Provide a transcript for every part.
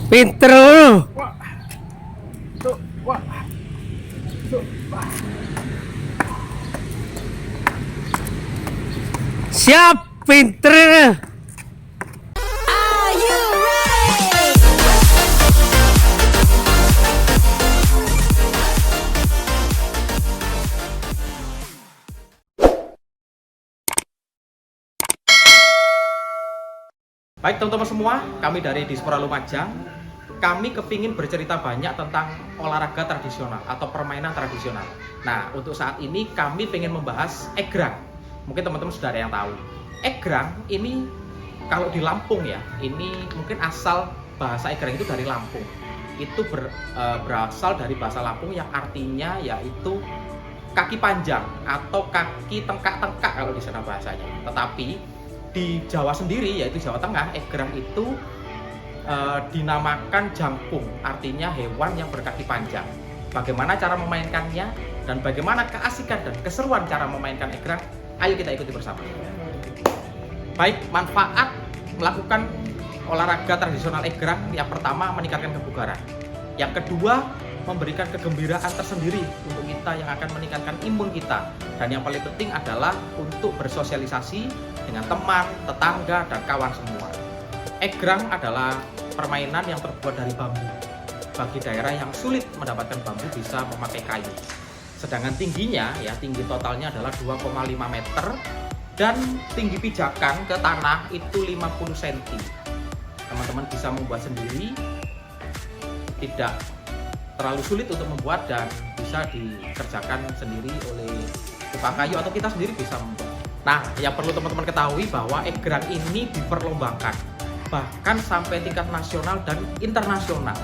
Pinter lu. Siap, pinter. Baik teman-teman semua, kami dari Dispora Lumajang, kami kepingin bercerita banyak tentang olahraga tradisional atau permainan tradisional. Nah, untuk saat ini kami pengen membahas egrang. Mungkin teman-teman sudah ada yang tahu. Egrang ini kalau di Lampung ya, ini mungkin asal bahasa egrang itu dari Lampung. Itu berasal dari bahasa Lampung yang artinya yaitu kaki panjang atau kaki tengkak-tengkak kalau di sana bahasanya. Tetapi di Jawa sendiri, yaitu Jawa Tengah, egrang itu dinamakan jangkung, artinya hewan yang berkaki panjang. Bagaimana cara memainkannya dan bagaimana keasikan dan keseruan cara memainkan egrang, ayo kita ikuti bersama. Baik, manfaat melakukan olahraga tradisional egrang, yang pertama meningkatkan kebugaran, yang kedua memberikan kegembiraan tersendiri untuk kita yang akan meningkatkan imun kita, dan yang paling penting adalah untuk bersosialisasi dengan teman, tetangga, dan kawan semua. Egrang adalah permainan yang terbuat dari bambu. Bagi daerah yang sulit mendapatkan bambu bisa memakai kayu. Sedangkan tingginya, ya tinggi totalnya adalah 2,5 meter dan tinggi pijakan ke tanah itu 50 cm. Teman-teman bisa membuat sendiri, tidak terlalu sulit untuk membuat dan bisa dikerjakan sendiri oleh tukang kayu atau kita sendiri bisa membuat. Nah, yang perlu teman-teman ketahui bahwa egrang ini diperlombakan bahkan sampai tingkat nasional dan internasional.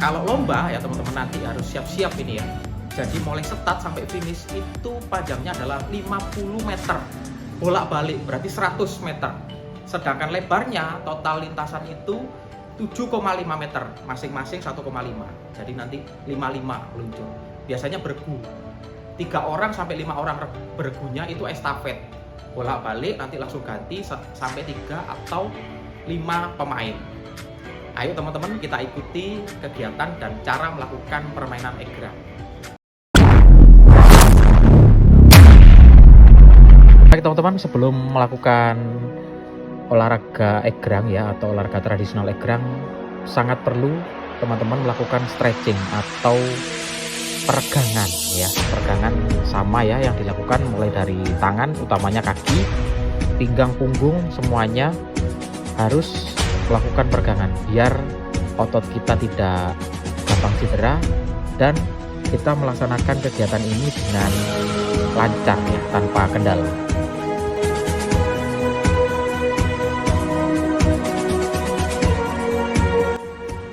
Kalau lomba ya teman-teman nanti harus siap-siap ini ya. Jadi mulai start sampai finish itu panjangnya adalah 50 meter. Bolak-balik berarti 100 meter. Sedangkan lebarnya total lintasan itu 7,5 meter, masing-masing 1,5. Jadi nanti 55 meluncur. Biasanya bergu. 3 orang sampai 5 orang bergunya itu estafet. Bolak-balik nanti langsung ganti sampai 3 atau 5 pemain. Ayo teman-teman kita ikuti kegiatan dan cara melakukan permainan egrang. Baik teman-teman, sebelum melakukan olahraga egrang ya atau olahraga tradisional egrang, sangat perlu teman-teman melakukan stretching atau peregangan ya. Peregangan sama ya yang dilakukan mulai dari tangan, utamanya kaki, pinggang, punggung, semuanya harus melakukan peregangan biar otot kita tidak gampang cedera dan kita melaksanakan kegiatan ini dengan lancar ya, tanpa kendala.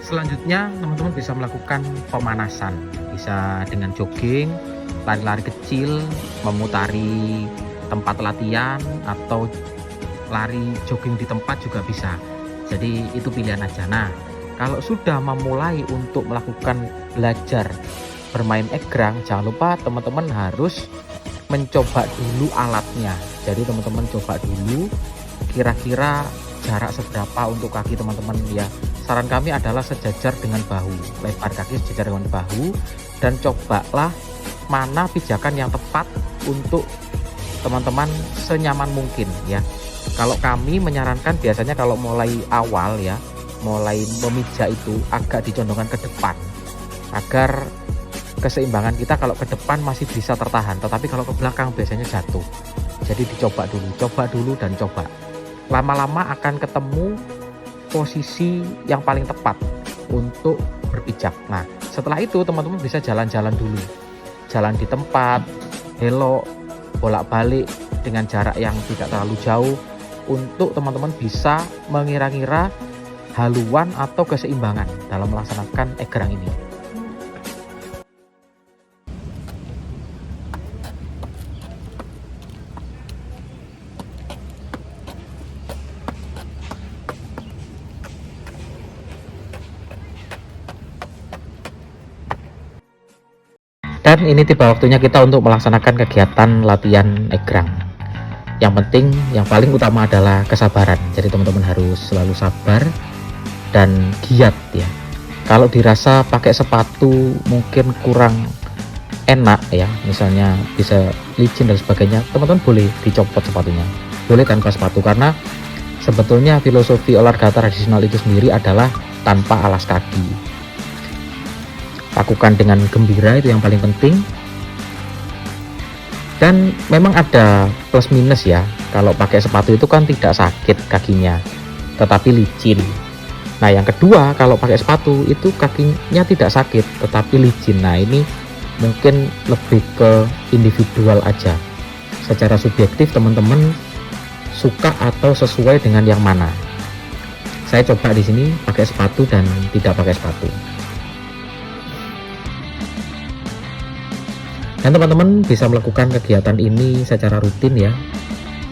Selanjutnya teman-teman bisa melakukan pemanasan, bisa dengan jogging, lari-lari kecil, memutari tempat latihan, atau lari jogging di tempat juga bisa. Jadi itu pilihan aja. Nah, kalau sudah memulai untuk melakukan belajar bermain egrang, jangan lupa teman-teman harus mencoba dulu alatnya. Jadi teman-teman coba dulu kira-kira jarak seberapa untuk kaki teman-teman ya. Saran kami adalah sejajar dengan bahu, lebar kaki sejajar dengan bahu, dan cobalah mana pijakan yang tepat untuk teman-teman senyaman mungkin ya. Kalau kami menyarankan biasanya kalau mulai awal ya, mulai memijak itu agak dicondongkan ke depan agar keseimbangan kita kalau ke depan masih bisa tertahan, tetapi kalau ke belakang biasanya jatuh. Jadi dicoba dulu dan coba. Lama-lama akan ketemu posisi yang paling tepat untuk berpijak. Nah, setelah itu teman-teman bisa jalan-jalan dulu. Jalan di tempat, belok, bolak-balik dengan jarak yang tidak terlalu jauh untuk teman-teman bisa mengira-ngira haluan atau keseimbangan dalam melaksanakan egrang ini. Dan ini tiba waktunya kita untuk melaksanakan kegiatan latihan egrang. Yang penting, yang paling utama adalah kesabaran. Jadi teman-teman harus selalu sabar dan giat ya. Kalau dirasa pakai sepatu mungkin kurang enak ya, misalnya bisa licin dan sebagainya, teman-teman boleh dicopot sepatunya, boleh tanpa sepatu, karena sebetulnya filosofi olahraga tradisional itu sendiri adalah tanpa alas kaki. Lakukan dengan gembira, itu yang paling penting. Dan memang ada plus minus ya, kalau pakai sepatu itu kan tidak sakit kakinya, tetapi licin. Nah yang kedua, kalau pakai sepatu itu kakinya tidak sakit tetapi licin. Nah ini mungkin lebih ke individual aja, secara subjektif teman-teman suka atau sesuai dengan yang mana. Saya coba di sini pakai sepatu dan tidak pakai sepatu. Dan teman-teman bisa melakukan kegiatan ini secara rutin ya,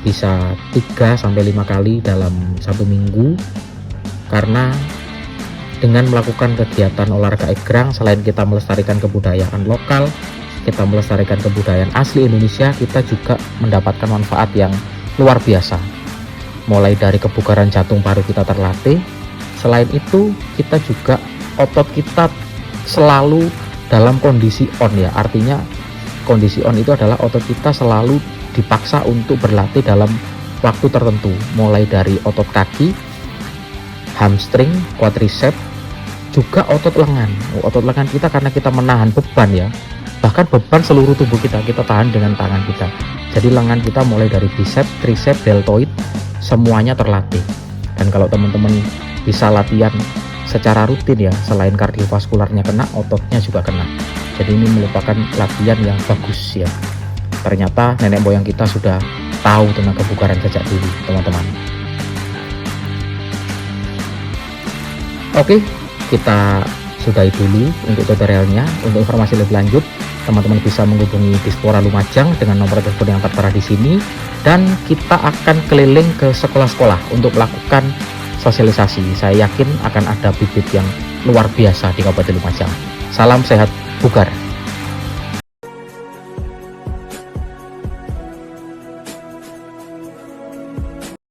bisa 3-5 kali dalam 1 minggu. Karena dengan melakukan kegiatan olahraga egrang, selain kita melestarikan kebudayaan lokal, kita melestarikan kebudayaan asli Indonesia, kita juga mendapatkan manfaat yang luar biasa. Mulai dari kebugaran jantung paru kita terlatih. Selain itu kita juga otot kita selalu dalam kondisi on ya, artinya kondisi on itu adalah otot kita selalu dipaksa untuk berlatih dalam waktu tertentu, mulai dari otot kaki, hamstring, quadriceps, juga otot lengan. Otot lengan kita karena kita menahan beban ya, bahkan beban seluruh tubuh kita tahan dengan tangan kita. Jadi lengan kita mulai dari biceps, triceps, deltoid, semuanya terlatih. Dan kalau teman-teman bisa latihan secara rutin ya, selain kardiovaskularnya kena, ototnya juga kena. Jadi ini merupakan latihan yang bagus ya. Ternyata nenek moyang kita sudah tahu tentang kebugaran sejak dulu, teman-teman. Oke, kita sudahi dulu untuk tutorialnya. Untuk informasi lebih lanjut, teman-teman bisa menghubungi Dispora Lumajang dengan nomor telepon yang tertera di sini, dan kita akan keliling ke sekolah-sekolah untuk melakukan sosialisasi. Saya yakin akan ada bibit yang luar biasa di Kabupaten Lumajang. Salam sehat bugar.